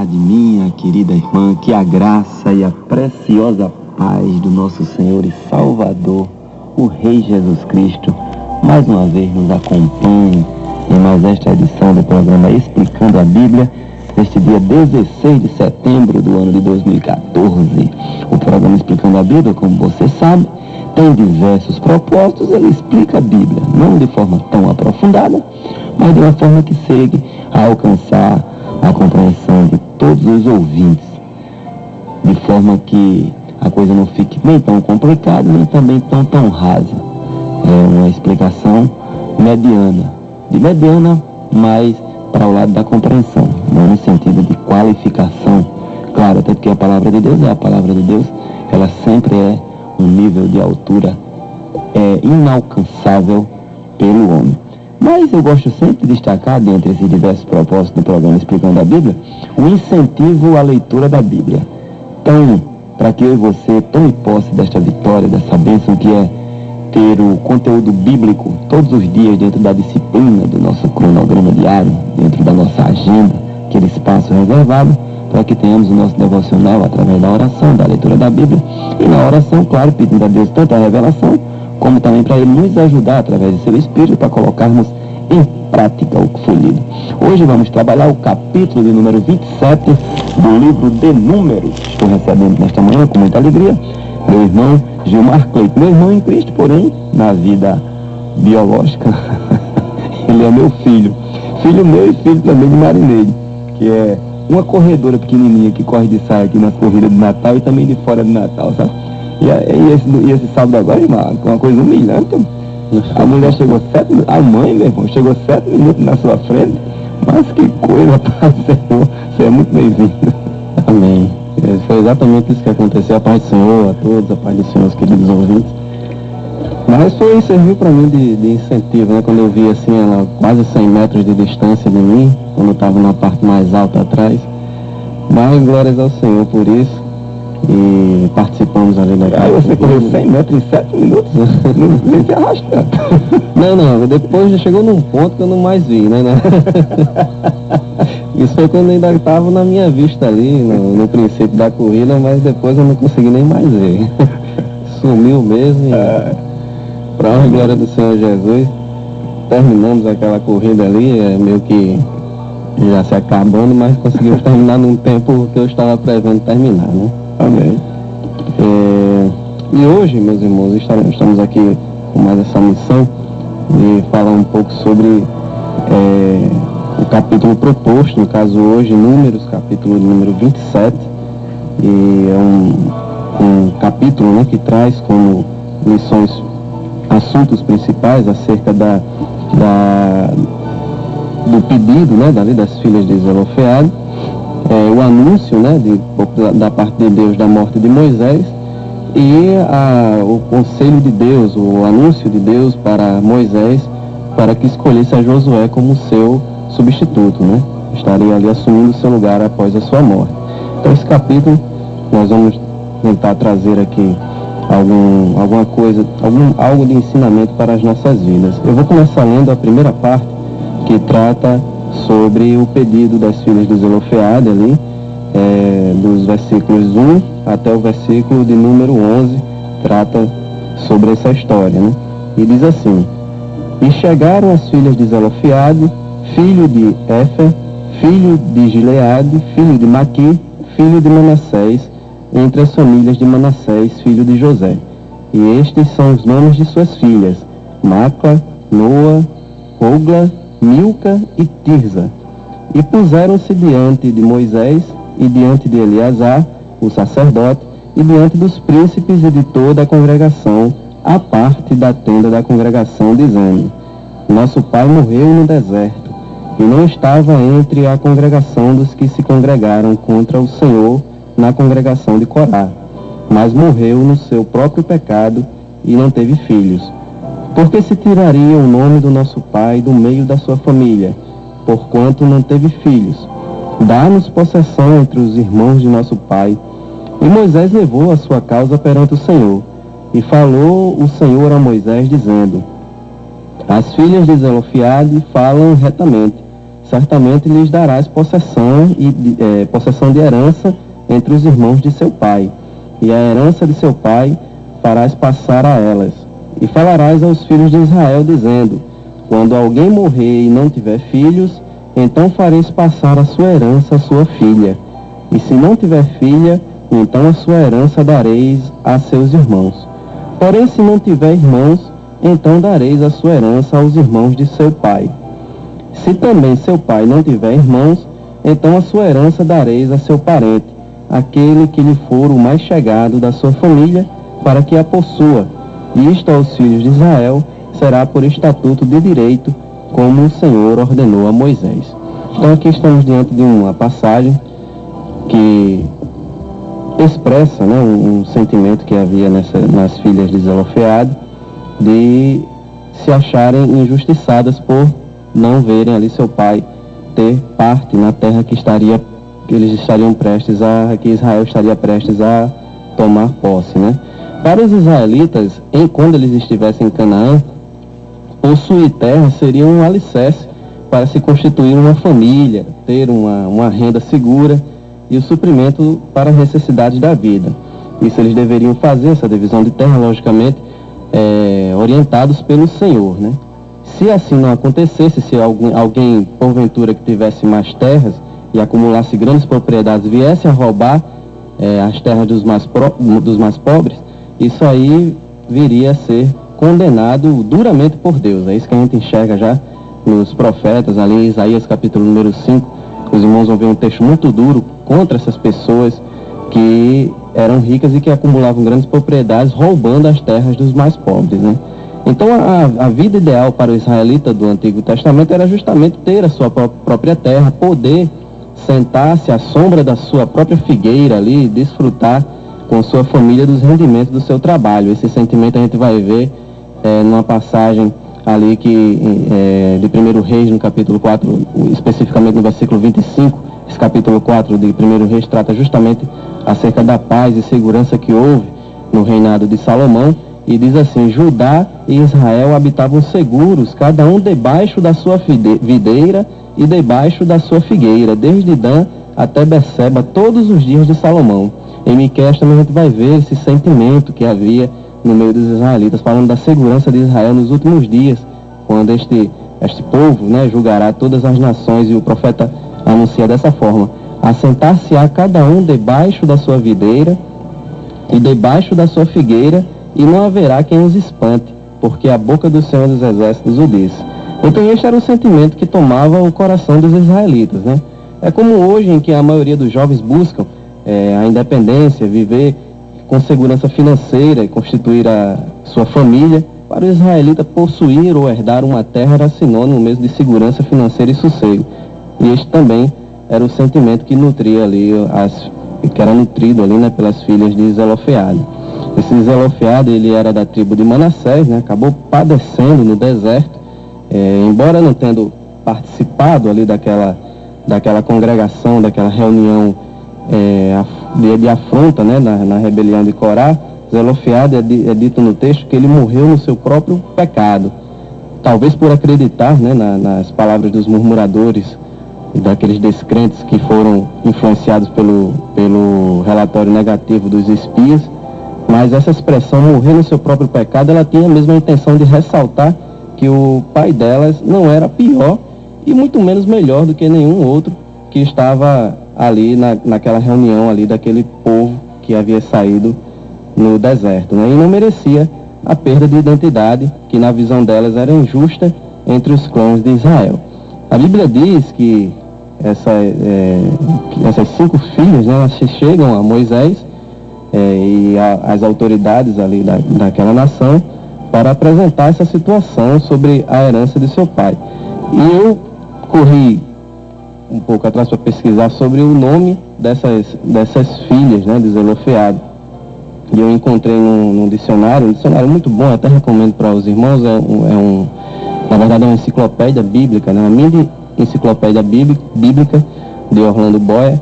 tarde, minha querida irmã, que a graça e a preciosa paz do nosso Senhor e Salvador, o Rei Jesus Cristo, mais uma vez nos acompanhe em mais esta edição do programa Explicando a Bíblia, neste dia 16 de setembro do ano de 2014. O programa Explicando a Bíblia, como você sabe, tem diversos propósitos. Ele explica a Bíblia, não de forma tão aprofundada, mas de uma forma que chegue a alcançar a compreensão de todos os ouvintes, de forma que a coisa não fique nem tão complicada, nem também tão rasa. É uma explicação mediana, mas para o lado da compreensão, não no sentido de qualificação. Claro, até porque a palavra de Deus é a palavra de Deus, ela sempre é um nível de altura inalcançável pelo homem. Mas eu gosto sempre de destacar, dentre esses diversos propósitos do programa Explicando a Bíblia, o incentivo à leitura da Bíblia. Então, para que eu e você tome posse desta vitória, dessa bênção que é ter o conteúdo bíblico todos os dias dentro da disciplina do nosso cronograma diário, dentro da nossa agenda, aquele espaço reservado, para que tenhamos o nosso devocional através da oração, da leitura da Bíblia, e na oração, claro, pedindo a Deus tanto a revelação, como também para Ele nos ajudar através do seu Espírito para colocarmos em prática o que foi lido. Hoje vamos trabalhar o capítulo de número 27 do livro de Números. Estou recebendo nesta manhã com muita alegria meu irmão Gilmar Cleito, meu irmão em Cristo, porém na vida biológica ele é meu filho meu e filho também de Marineide, que é uma corredora pequenininha que corre de saia aqui nas corridas de Natal e também de fora de Natal, sabe? E esse sábado agora, uma coisa humilhante. A mulher chegou 7 minutos, a mãe, meu irmão, chegou 7 minutos na sua frente. Mas que coisa, paz do Senhor. Você é muito bem-vindo. Amém. Foi exatamente isso que aconteceu. A paz do Senhor a todos, a paz do Senhor aos queridos ouvintes. Mas serviu para mim de incentivo, né? Quando eu vi assim, ela quase 100 metros de distância de mim, quando eu estava na parte mais alta atrás. Mas glórias ao Senhor por isso. E participamos ali daquela. Aí você correu 100 metros em 7 minutos, nem se arrastando. Não, depois já chegou num ponto que eu não mais vi, né? Isso foi quando ainda estava na minha vista ali, no princípio da corrida, mas depois eu não consegui nem mais ver. Sumiu mesmo e para a glória do Senhor Jesus, terminamos aquela corrida ali, meio que já se acabando, mas conseguimos terminar num tempo que eu estava prevendo terminar, né? Amém. E hoje, meus irmãos, estamos aqui com mais essa missão de falar um pouco sobre o capítulo proposto, no caso hoje, Números, capítulo número 27. E é um capítulo, né, que traz como lições, assuntos principais acerca do pedido, né, das filhas de Zelofeade. O anúncio, né, da parte de Deus da morte de Moisés e o conselho de Deus, o anúncio de Deus para Moisés para que escolhesse a Josué como seu substituto, né? Estaria ali assumindo seu lugar após a sua morte. Então esse capítulo nós vamos tentar trazer aqui alguma coisa, algo de ensinamento para as nossas vidas. Eu vou começar lendo a primeira parte que trata sobre o pedido das filhas de Zelofeade ali, dos versículos 1 até o versículo de número 11, trata sobre essa história, né? E diz assim: E chegaram as filhas de Zelofeade, filho de Éfer, filho de Gileade, filho de Maqui, filho de Manassés, entre as famílias de Manassés, filho de José. E estes são os nomes de suas filhas: Macla, Noa, Hogla, Milca e Tirza. E puseram-se diante de Moisés e diante de Eleazar, o sacerdote, e diante dos príncipes e de toda a congregação, à parte da tenda da congregação, dizendo: Nosso pai morreu no deserto, e não estava entre a congregação dos que se congregaram contra o Senhor na congregação de Corá, mas morreu no seu próprio pecado e não teve filhos. Porque se tiraria o nome do nosso pai do meio da sua família, porquanto não teve filhos? Dá-nos possessão entre os irmãos de nosso pai. E Moisés levou a sua causa perante o Senhor. E falou o Senhor a Moisés, dizendo: As filhas de Zelofeade falam retamente. certamente lhes darás possessão possessão de herança entre os irmãos de seu pai, e a herança de seu pai farás passar a elas. E falarás aos filhos de Israel, dizendo: quando alguém morrer e não tiver filhos, então fareis passar a sua herança à sua filha. E se não tiver filha, então a sua herança dareis a seus irmãos. Porém, se não tiver irmãos, então dareis a sua herança aos irmãos de seu pai. Se também seu pai não tiver irmãos, então a sua herança dareis a seu parente, aquele que lhe for o mais chegado da sua família, para que a possua. E isto aos filhos de Israel será por estatuto de direito, como o Senhor ordenou a Moisés. Então aqui estamos diante de uma passagem que expressa, né, um sentimento que havia nas filhas de Zelofeade, de se acharem injustiçadas por não verem ali seu pai ter parte na terra que eles estariam prestes que Israel estaria prestes a tomar posse, né? Para os israelitas, quando eles estivessem em Canaã, possuir terra seria um alicerce para se constituir uma família, ter uma renda segura e o suprimento para as necessidades da vida. Isso eles deveriam fazer, essa divisão de terra, logicamente, orientados pelo Senhor, né? Se assim não acontecesse, se alguém, porventura, que tivesse mais terras e acumulasse grandes propriedades, viesse a roubar as terras dos mais pobres, isso aí viria a ser condenado duramente por Deus. É isso que a gente enxerga já nos profetas, ali em Isaías capítulo número 5, os irmãos vão ver um texto muito duro contra essas pessoas que eram ricas e que acumulavam grandes propriedades, roubando as terras dos mais pobres, né? Então a vida ideal para o israelita do Antigo Testamento era justamente ter a sua própria terra, poder sentar-se à sombra da sua própria figueira ali, desfrutar com sua família dos rendimentos do seu trabalho. Esse sentimento a gente vai ver numa passagem ali de 1 Reis, no capítulo 4, especificamente no versículo 25, esse capítulo 4 de 1 Reis trata justamente acerca da paz e segurança que houve no reinado de Salomão, e diz assim: Judá e Israel habitavam seguros, cada um debaixo da sua videira e debaixo da sua figueira, desde Dan até Beceba, todos os dias de Salomão. Em Miqueias também a gente vai ver esse sentimento que havia no meio dos israelitas, falando da segurança de Israel nos últimos dias, quando este povo, né, julgará todas as nações, e o profeta anuncia dessa forma: assentar-se-á cada um debaixo da sua videira e debaixo da sua figueira, e não haverá quem os espante, porque a boca do Senhor dos Exércitos o disse. Então este era o sentimento que tomava o coração dos israelitas, né? É como hoje, em que a maioria dos jovens buscam a independência, viver com segurança financeira e constituir a sua família. Para o israelita, possuir ou herdar uma terra era sinônimo mesmo de segurança financeira e sossego. E este também era o sentimento que nutria ali, que era nutrido ali, né, pelas filhas de Zelofeade. Esse Zelofeade, ele era da tribo de Manassés, né, acabou padecendo no deserto, embora não tendo participado ali daquela congregação, daquela reunião de afronta, né, na rebelião de Corá. Zelofeade é dito no texto que ele morreu no seu próprio pecado, talvez por acreditar, né, nas palavras dos murmuradores e daqueles descrentes que foram influenciados pelo relatório negativo dos espias. Mas essa expressão, morrer no seu próprio pecado, ela tinha mesmo a intenção de ressaltar que o pai delas não era pior e muito menos melhor do que nenhum outro que estava ali naquela reunião ali daquele povo que havia saído no deserto, né? E não merecia a perda de identidade, que na visão delas era injusta entre os clãs de Israel. A Bíblia diz que essas 5 filhas, né, elas chegam a Moisés e as autoridades ali daquela nação para apresentar essa situação sobre a herança de seu pai. E eu corri um pouco atrás para pesquisar sobre o nome dessas filhas, né, de Zelofeade. E eu encontrei um dicionário muito bom, até recomendo para os irmãos. Na verdade é uma enciclopédia bíblica, né, uma mini enciclopédia bíblica de Orlando Boyer.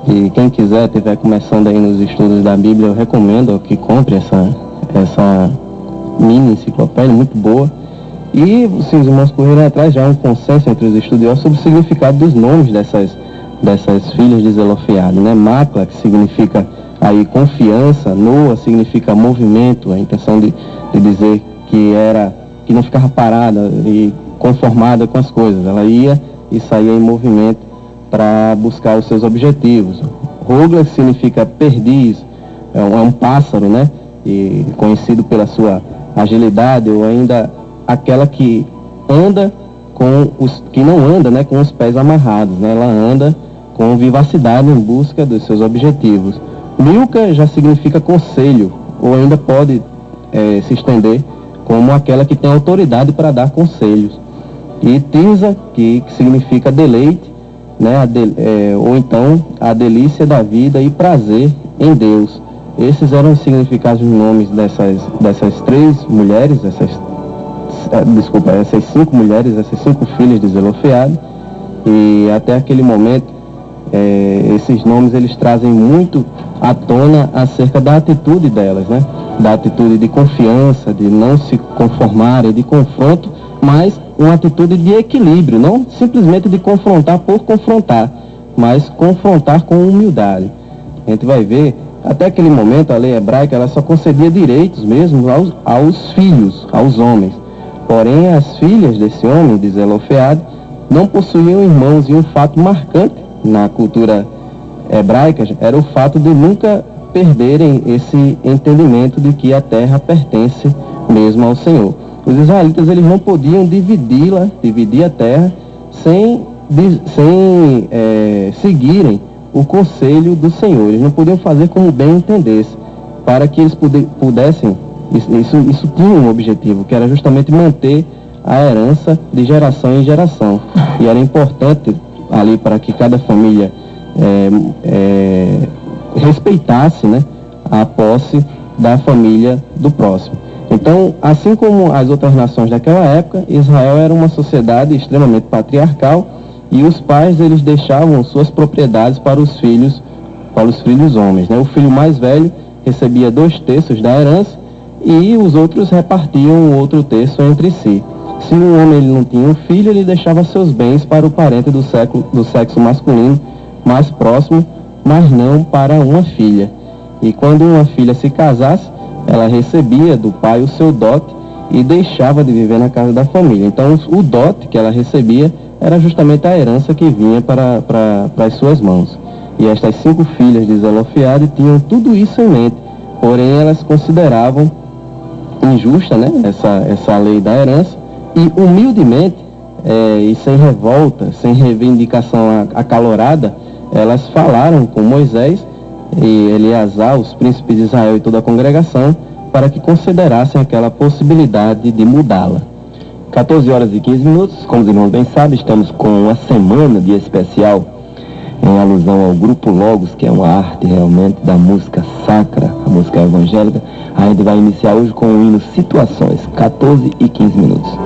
E quem quiser, estiver começando aí nos estudos da Bíblia, eu recomendo que compre essa mini enciclopédia, muito boa. E se os irmãos correram atrás, já há um consenso entre os estudiosos sobre o significado dos nomes dessas filhas de Zelofeade, né? Macla, que significa aí confiança, Noa significa movimento, a intenção de dizer que não ficava parada e conformada com as coisas, ela ia e saía em movimento para buscar os seus objetivos. Rogla significa perdiz, é um pássaro, né? E conhecido pela sua agilidade, ou ainda aquela que anda que não anda, né, com os pés amarrados, né? Ela anda com vivacidade em busca dos seus objetivos. Milca já significa conselho, ou ainda pode se estender como aquela que tem autoridade para dar conselhos. E Tirza, que significa deleite, né? Ou então a delícia da vida e prazer em Deus. Esses eram os significados dos nomes dessas três mulheres, essas 5 mulheres, essas 5 filhas de Zelofeade. E até aquele momento, esses nomes eles trazem muito à tona acerca da atitude delas, né? Da atitude de confiança, de não se conformarem, de confronto, mas uma atitude de equilíbrio, não simplesmente de confrontar por confrontar, mas confrontar com humildade. A gente vai ver, até aquele momento a lei hebraica ela só concedia direitos mesmo aos filhos, aos homens. Porém, as filhas desse homem, de Zelofeade, não possuíam irmãos, e um fato marcante na cultura hebraica era o fato de nunca perderem esse entendimento de que a terra pertence mesmo ao Senhor. Os israelitas eles não podiam dividir a terra sem seguirem o conselho do Senhor. Eles não podiam fazer como bem entendesse, para que eles pudessem, isso tinha um objetivo, que era justamente manter a herança de geração em geração. E era importante ali para que cada família respeitasse, né, a posse da família do próximo. Então, assim como as outras nações daquela época, Israel era uma sociedade extremamente patriarcal, e os pais eles deixavam suas propriedades para os filhos homens, né? O filho mais velho recebia 2/3 da herança e os outros repartiam o outro terço entre si. Se um homem ele não tinha um filho, ele deixava seus bens para o parente do sexo masculino mais próximo, mas não para uma filha. E quando uma filha se casasse, ela recebia do pai o seu dote e deixava de viver na casa da família. Então, o dote que ela recebia era justamente a herança que vinha para as suas mãos. E estas 5 filhas de Zelofeade tinham tudo isso em mente, porém elas consideravam injusta, né, essa lei da herança, e humildemente, e sem revolta, sem reivindicação acalorada, elas falaram com Moisés e Eleazar, os príncipes de Israel e toda a congregação, para que considerassem aquela possibilidade de mudá-la. 14h15, como os irmãos bem sabem, estamos com uma semana de especial em alusão ao Grupo Logos, que é uma arte realmente da música sacra, a música evangélica. A gente vai iniciar hoje com o hino Situações, 14h15.